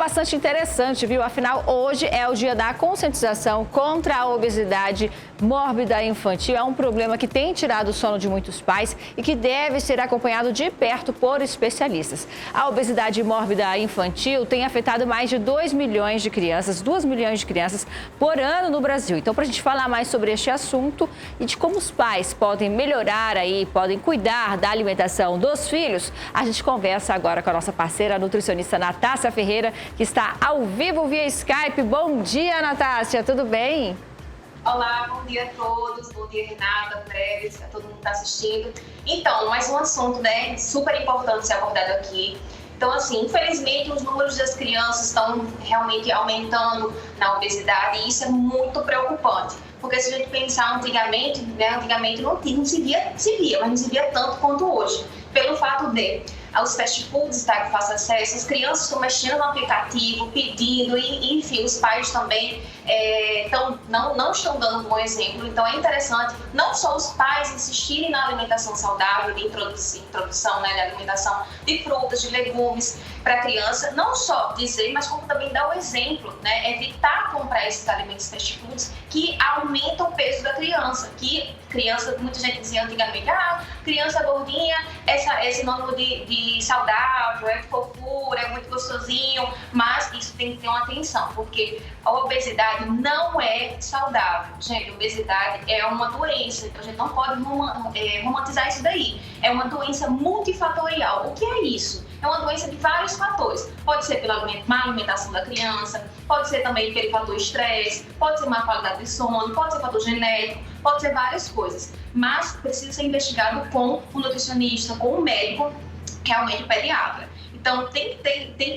bastante interessante, viu? Afinal, hoje é o dia da conscientização contra a obesidade mórbida infantil. É um problema que tem tirado o sono de muitos pais e que deve ser acompanhado de perto por especialistas. A obesidade mórbida infantil tem afetado mais de 2 milhões de crianças, 2 milhões de crianças por ano no Brasil. Então, para a gente falar mais sobre este assunto e de como os pais podem melhorar aí, podem cuidar da alimentação dos filhos, a gente conversa agora com a nossa parceira, a nutricionista Natácia Ferreira, que está ao vivo via Skype. Bom dia, Natácia, tudo bem? Olá, bom dia a todos, bom dia Renata, Breves, a todo mundo que está assistindo. Então, mais um assunto, né, super importante ser abordado aqui. Então, assim, infelizmente os números das crianças estão realmente aumentando na obesidade e isso é muito preocupante. Porque se a gente pensar antigamente, né, antigamente não se via, mas não se via tanto quanto hoje. Pelo fato de os fast foods estarem fácil acesso, as crianças estão mexendo no aplicativo, pedindo, e enfim, os pais também não estão dando um bom exemplo. Então é interessante não só os pais insistirem na alimentação saudável, de introdução, né, de alimentação de frutas, de legumes para a criança, não só dizer, mas como também dar o exemplo, né, evitar comprar esses alimentos fast foods que aumentam o peso da criança, muita gente dizia antigamente, criança gordinha, esse nome de saudável, é de fofura, é muito gostosinho, mas isso tem que ter uma atenção, porque a obesidade não é saudável. Gente, a obesidade é uma doença, então a gente não pode romantizar isso daí. É uma doença multifatorial. O que é isso? É uma doença de vários fatores. Pode ser pela má alimentação da criança, pode ser também pelo fator estresse, pode ser má qualidade de sono, pode ser fator genético, pode ser várias coisas. Mas precisa ser investigado com um nutricionista, com um médico, realmente pediatra. Então, tem que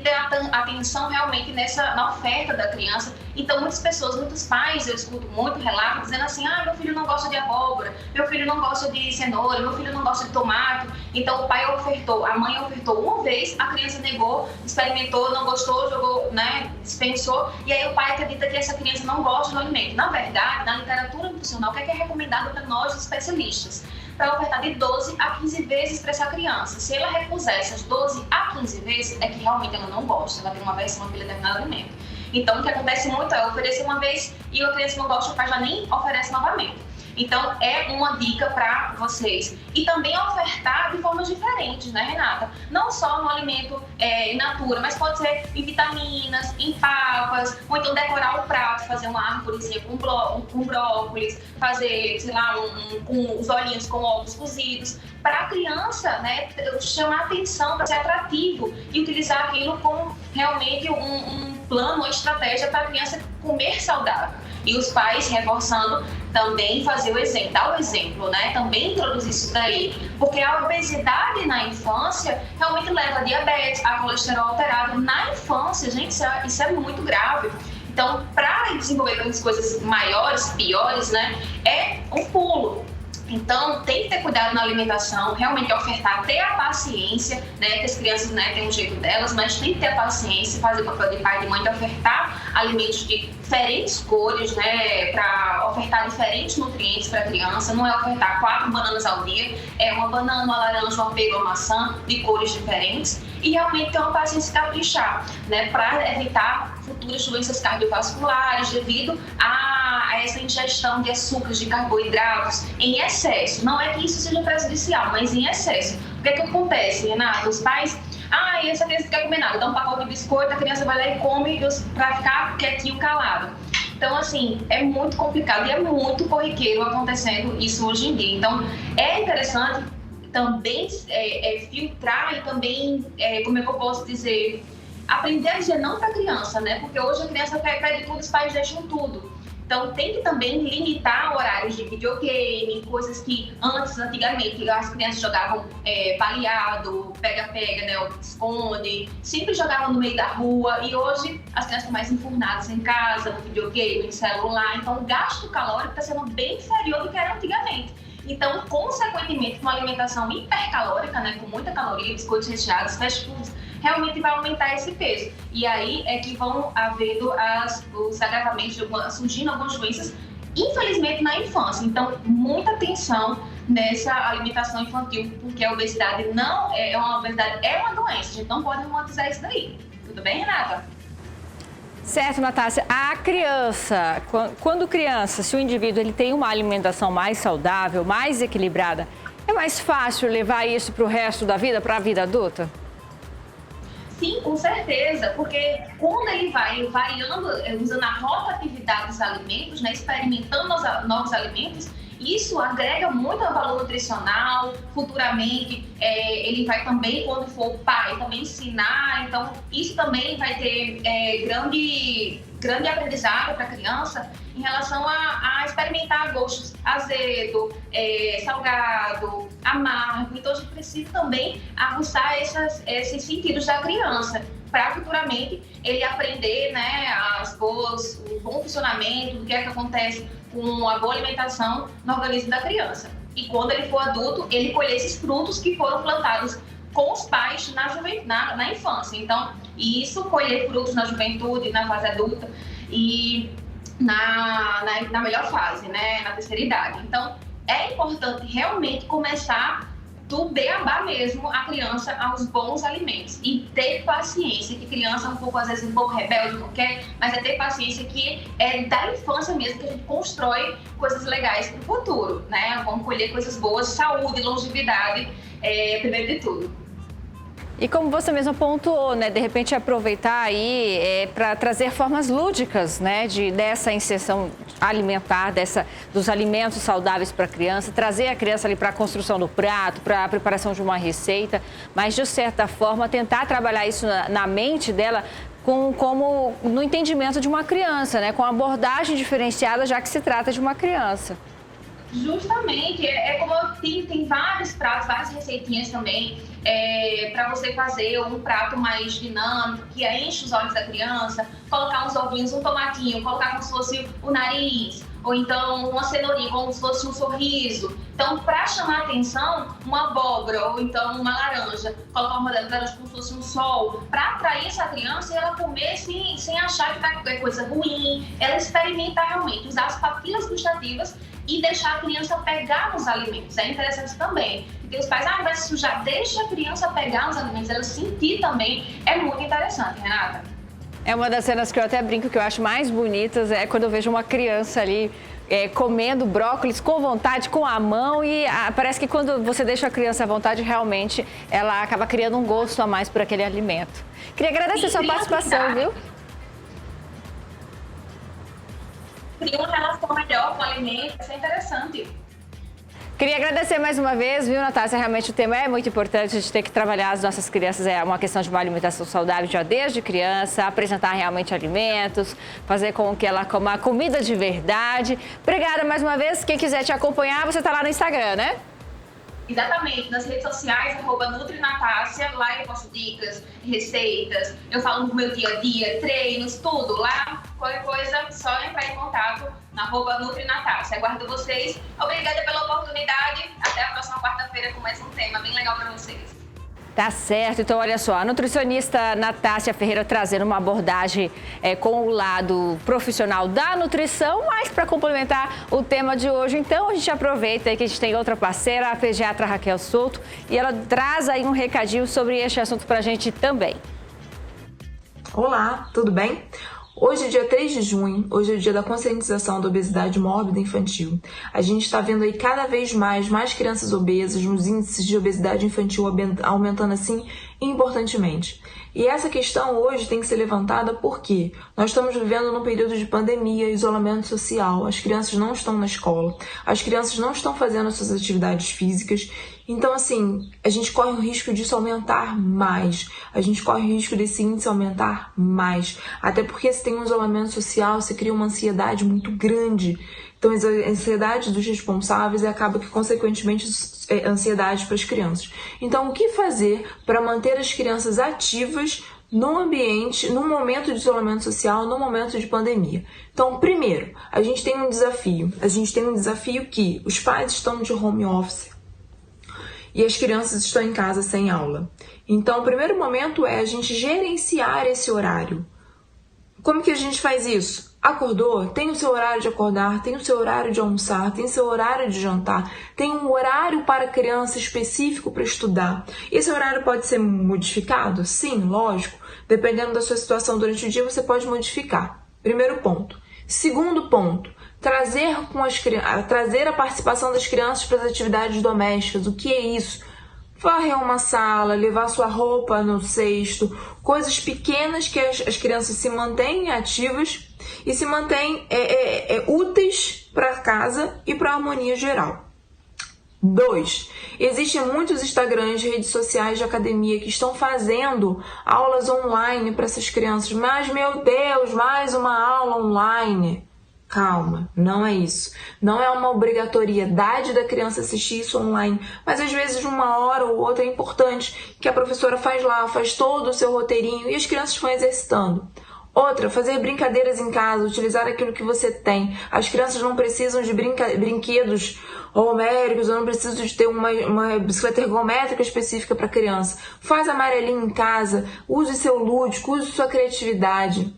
ter atenção realmente na oferta da criança. Então, muitos pais, eu escuto muito relato dizendo assim, meu filho não gosta de abóbora, meu filho não gosta de cenoura, meu filho não gosta de tomate. Então, o pai ofertou, a mãe ofertou uma vez, a criança negou, experimentou, não gostou, jogou, né, dispensou, e aí o pai acredita que essa criança não gosta do alimento. Na verdade, na literatura nutricional, o que é recomendado para nós, especialistas? Para ofertar de 12 a 15 vezes para essa criança. Se ela recusar essas 12 a 15 vezes, é que realmente ela não gosta, ela tem uma aversão àquele determinado alimento. Então, o que acontece muito é oferecer uma vez e a criança não gosta, o pai já nem oferece novamente. Então, é uma dica para vocês. E também ofertar de formas diferentes, né, Renata? Não só no alimento in natura, mas pode ser em vitaminas, em papas, ou então decorar o prato, fazer uma árvorezinha com brócolis, fazer, sei lá, com os olhinhos com ovos cozidos, para a criança, né, chamar atenção, para ser atrativo e utilizar aquilo como realmente um plano, uma estratégia para a criança comer saudável. E os pais reforçando também fazer o exemplo, dar o exemplo, né? Também introduzir isso daí, porque a obesidade na infância realmente leva a diabetes, a colesterol alterado na infância, gente, isso é muito grave. Então, para desenvolver outras coisas maiores, piores, né, é um pulo. Então, tem que ter cuidado na alimentação, realmente ofertar, ter a paciência, né, que as crianças, né, têm um jeito delas, mas tem que ter a paciência, fazer o papel de pai e de mãe, de ofertar alimentos de diferentes cores, né, para ofertar diferentes nutrientes para a criança, não é ofertar 4 bananas ao dia, é uma banana, uma laranja, uma pera, uma maçã, de cores diferentes, e realmente ter uma paciência caprichar, né, para evitar futuras doenças cardiovasculares devido a essa ingestão de açúcares, de carboidratos em excesso. Não é que isso seja prejudicial, mas em excesso. O que é que acontece, Renata? Os pais, essa criança não quer comer nada, dá um pacote de biscoito, a criança vai lá e come para ficar quietinho, calado. Então, assim, é muito complicado e é muito corriqueiro acontecendo isso hoje em dia. Então, é interessante também filtrar e também, como é que eu posso dizer, aprender a dizer não para a criança, né? Porque hoje a criança pede tudo, os pais deixam tudo. Então, tem que também limitar horários de videogame, coisas que antigamente, as crianças jogavam baleado, pega-pega, né, esconde, sempre jogavam no meio da rua, e hoje as crianças estão mais enfurnadas em casa, no videogame, no celular, então o gasto calórico está sendo bem inferior do que era antigamente. Então, consequentemente, uma alimentação hipercalórica, né, com muita caloria, biscoitos recheados, fast foods, realmente vai aumentar esse peso. E aí é que vão havendo os agravamentos, surgindo algumas doenças, infelizmente, na infância. Então, muita atenção nessa alimentação infantil, porque a obesidade é uma doença. A gente não pode romantizar isso daí. Tudo bem, Renata? Certo, Natácia. A criança, quando criança, se o indivíduo ele tem uma alimentação mais saudável, mais equilibrada, é mais fácil levar isso para o resto da vida, para a vida adulta? Sim, com certeza, porque quando ele vai variando, usando a rotatividade dos alimentos, né, experimentando novos alimentos, isso agrega muito valor nutricional. Futuramente, ele vai também, quando for pai, também ensinar. Então, isso também vai ter grande aprendizado para a criança em relação a experimentar gostos azedo, salgado, amargo. Então, a gente precisa também aguçar esses sentidos da criança para futuramente ele aprender, né, o bom funcionamento, o que é que acontece com a boa alimentação no organismo da criança. E quando ele for adulto, ele colher esses frutos que foram plantados com os pais na infância. Então, isso, colher frutos na juventude, na fase adulta e na melhor fase, né, na terceira idade. Então, é importante realmente começar do beabá mesmo a criança aos bons alimentos e ter paciência, que criança é um pouco, às vezes, um pouco rebelde, não quer, mas é ter paciência que é da infância mesmo que a gente constrói coisas legais para o futuro, né? Vamos colher coisas boas, saúde, longevidade, primeiro de tudo. E como você mesmo pontuou, né, de repente aproveitar aí para trazer formas lúdicas, né, dessa inserção alimentar, dos alimentos saudáveis para a criança, trazer a criança ali para a construção do prato, para a preparação de uma receita, mas de certa forma tentar trabalhar isso na mente dela como no entendimento de uma criança, né, com abordagem diferenciada, já que se trata de uma criança. Justamente, como tem vários pratos, várias receitinhas também para você fazer um prato mais dinâmico, que enche os olhos da criança, colocar uns ovinhos, um tomatinho, colocar como se fosse o nariz, ou então uma cenourinha, como se fosse um sorriso. Então, para chamar atenção, uma abóbora, ou então uma laranja, colocar uma laranja como se fosse um sol, para atrair essa criança e ela comer sem achar que é coisa ruim, ela experimentar realmente, usar as papilas gustativas e deixar a criança pegar nos alimentos. É interessante também. Porque os pais, vai se sujar, deixa a criança pegar nos alimentos, ela sentir também. É muito interessante, Renata. É uma das cenas que eu até brinco que eu acho mais bonitas, é quando eu vejo uma criança ali comendo brócolis com vontade, com a mão, e parece que quando você deixa a criança à vontade, realmente ela acaba criando um gosto a mais por aquele alimento. Queria agradecer a sua participação, viu? Cria uma relação melhor com o alimento, isso é interessante. Queria agradecer mais uma vez, viu, Natácia? Realmente o tema é muito importante, a gente tem que trabalhar as nossas crianças, é uma questão de uma alimentação saudável já desde criança, apresentar realmente alimentos, fazer com que ela coma comida de verdade. Obrigada mais uma vez, quem quiser te acompanhar, você está lá no Instagram, né? Exatamente, nas redes sociais, @NutriNatácia, lá eu posto dicas, receitas, eu falo do meu dia a dia, treinos, tudo lá. Qualquer coisa, só entrar em contato na @NutriNatácia. Aguardo vocês. Obrigada pela oportunidade. Até a próxima quarta-feira com mais um tema bem legal para vocês. Tá certo, então olha só, a nutricionista Natácia Ferreira trazendo uma abordagem com o lado profissional da nutrição, mas para complementar o tema de hoje, então a gente aproveita aí que a gente tem outra parceira, a pediatra Raquel Souto, e ela traz aí um recadinho sobre este assunto para a gente também. Olá, tudo bem? Hoje é dia 3 de junho, hoje é o dia da conscientização da obesidade mórbida infantil. A gente está vendo aí cada vez mais crianças obesas, nos índices de obesidade infantil aumentando assim importantemente. E essa questão hoje tem que ser levantada porque nós estamos vivendo num período de pandemia, isolamento social, as crianças não estão na escola, as crianças não estão fazendo as suas atividades físicas. Então, assim, a gente corre o risco disso aumentar mais, a gente corre o risco desse índice aumentar mais, até porque se tem um isolamento social, se cria uma ansiedade muito grande. Então, a ansiedade dos responsáveis acaba que, consequentemente, ansiedade para as crianças. Então, o que fazer para manter as crianças ativas no ambiente, num momento de isolamento social, num momento de pandemia? Então, primeiro, a gente tem um desafio. A gente tem um desafio que os pais estão de home office e as crianças estão em casa sem aula. Então, o primeiro momento é a gente gerenciar esse horário. Como que a gente faz isso? Acordou? Tem o seu horário de acordar, tem o seu horário de almoçar, tem o seu horário de jantar, tem um horário para criança específico para estudar. Esse horário pode ser modificado? Sim, lógico. Dependendo da sua situação durante o dia, você pode modificar. Primeiro ponto. Segundo ponto, trazer a participação das crianças para as atividades domésticas. O que é isso? Varrer uma sala, levar sua roupa no cesto, coisas pequenas que as crianças se mantêm ativas e se mantêm úteis para casa e para a harmonia geral. 2. Existem muitos Instagrams, redes sociais de academia que estão fazendo aulas online para essas crianças. Mas, meu Deus, mais uma aula online. Calma, não é isso. Não é uma obrigatoriedade da criança assistir isso online, mas às vezes uma hora ou outra é importante que a professora faz lá, faz todo o seu roteirinho e as crianças vão exercitando. Outra, fazer brincadeiras em casa, utilizar aquilo que você tem. As crianças não precisam de brinquedos homéricos, ou não precisam de ter uma bicicleta ergométrica específica para criança. Faz amarelinho em casa, use seu lúdico, use sua criatividade.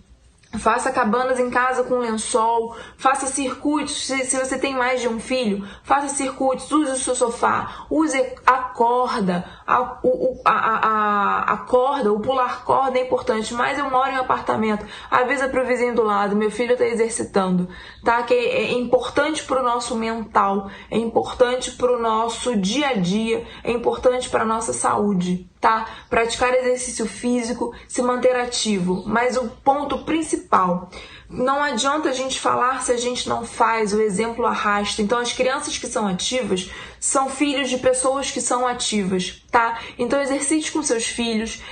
Faça cabanas em casa com lençol, faça circuitos, se você tem mais de um filho, faça circuitos, use o seu sofá, use a corda, a corda, o pular corda é importante, mas eu moro em apartamento, avisa para o vizinho do lado, meu filho está exercitando, tá? Que é importante para o nosso mental, é importante para o nosso dia a dia, é importante para a nossa saúde. Tá? Praticar exercício físico, se manter ativo. Mas o ponto principal, não adianta a gente falar se a gente não faz, o exemplo arrasta. Então as crianças que são ativas são filhos de pessoas que são ativas, tá? Então exercite com seus filhos,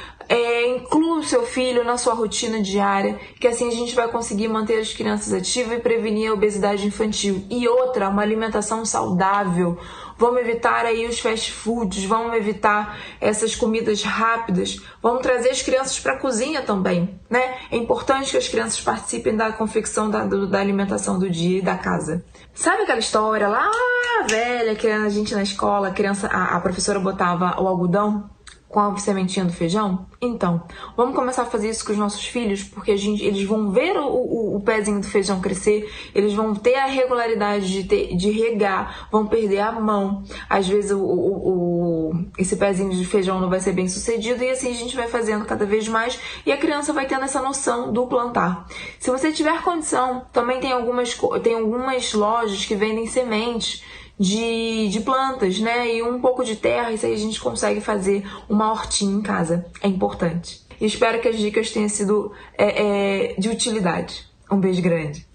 inclua o seu filho na sua rotina diária, que assim a gente vai conseguir manter as crianças ativas e prevenir a obesidade infantil. E outra, uma alimentação saudável. Vamos evitar aí os fast foods, vamos evitar essas comidas rápidas, vamos trazer as crianças para a cozinha também, né? É importante que as crianças participem da confecção da alimentação do dia e da casa. Sabe aquela história lá velha que a gente na escola, a professora botava o algodão com a sementinha do feijão? Então, vamos começar a fazer isso com os nossos filhos, porque eles vão ver o pezinho do feijão crescer, eles vão ter a regularidade de regar, vão perder a mão. Às vezes esse pezinho de feijão não vai ser bem sucedido e assim a gente vai fazendo cada vez mais e a criança vai tendo essa noção do plantar. Se você tiver condição, também tem algumas lojas que vendem sementes de plantas, né? E um pouco de terra, isso aí a gente consegue fazer uma hortinha em casa. É importante. E espero que as dicas tenham sido de utilidade. Um beijo grande.